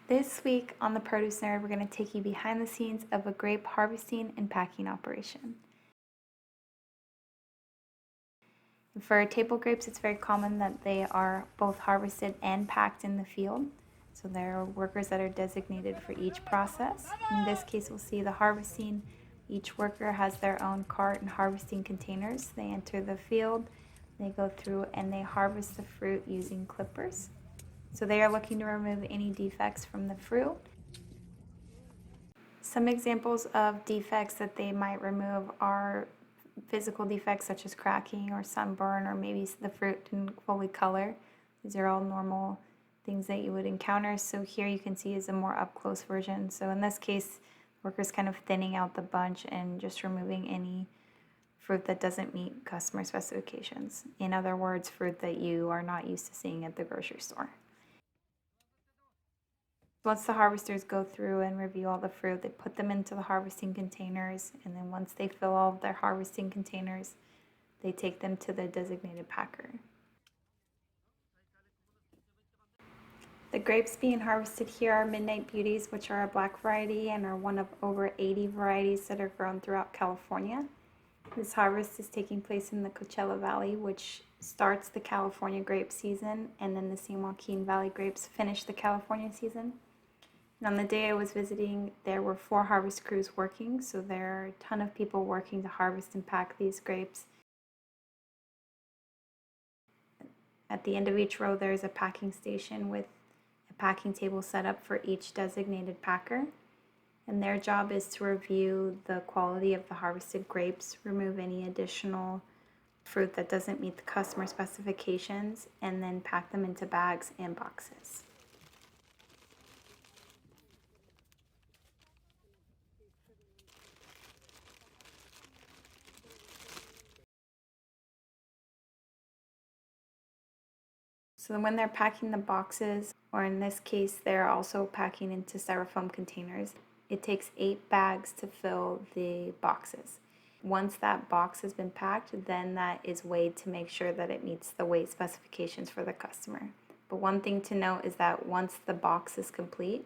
This week on the Produce Nerd, we're going to take you behind the scenes of a grape harvesting and packing operation. For table grapes, it's very common that they are both harvested and packed in the field. So there are workers that are designated for each process. In this case, we'll see the harvesting. Each worker has their own cart and harvesting containers. They enter the field, they go through and they harvest the fruit using clippers. So they are looking to remove any defects from the fruit. Some examples of defects that they might remove are physical defects such as cracking or sunburn, or maybe the fruit didn't fully color. These are all normal things that you would encounter. So here you can see is a more up close version. So in this case, workers kind of thinning out the bunch and just removing any fruit that doesn't meet customer specifications. In other words, fruit that you are not used to seeing at the grocery store. Once the harvesters go through and review all the fruit, they put them into the harvesting containers, and then once they fill all of their harvesting containers, they take them to the designated packer. The grapes being harvested here are Midnight Beauties, which are a black variety and are one of over 80 varieties that are grown throughout California. This harvest is taking place in the Coachella Valley, which starts the California grape season, and then the San Joaquin Valley grapes finish the California season. And on the day I was visiting, there were 4 harvest crews working, so there are a ton of people working to harvest and pack these grapes. At the end of each row, there is a packing station with a packing table set up for each designated packer. And their job is to review the quality of the harvested grapes, remove any additional fruit that doesn't meet the customer specifications, and then pack them into bags and boxes. So when they're packing the boxes, or in this case, they're also packing into styrofoam containers, it takes 8 bags to fill the boxes. Once that box has been packed, then that is weighed to make sure that it meets the weight specifications for the customer. But one thing to note is that once the box is complete,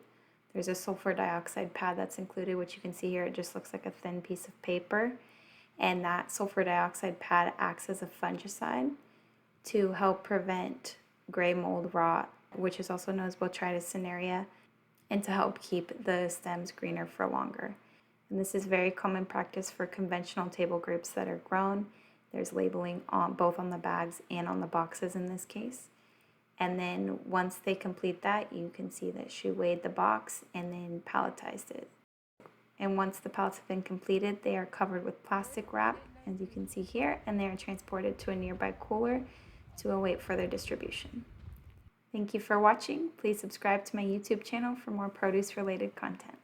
there's a sulfur dioxide pad that's included, which you can see here. It just looks like a thin piece of paper. And that sulfur dioxide pad acts as a fungicide to help prevent gray mold rot, which is also known as Botrytis cinerea, and to help keep the stems greener for longer. And this is very common practice for conventional table grapes that are grown. There's labeling on both on the bags and on the boxes in this case. And then once they complete that, you can see that she weighed the box and then palletized it. And once the pallets have been completed, they are covered with plastic wrap, as you can see here, and they are transported to a nearby cooler to await further distribution. Thank you for watching. Please subscribe to my YouTube channel for more produce-related content.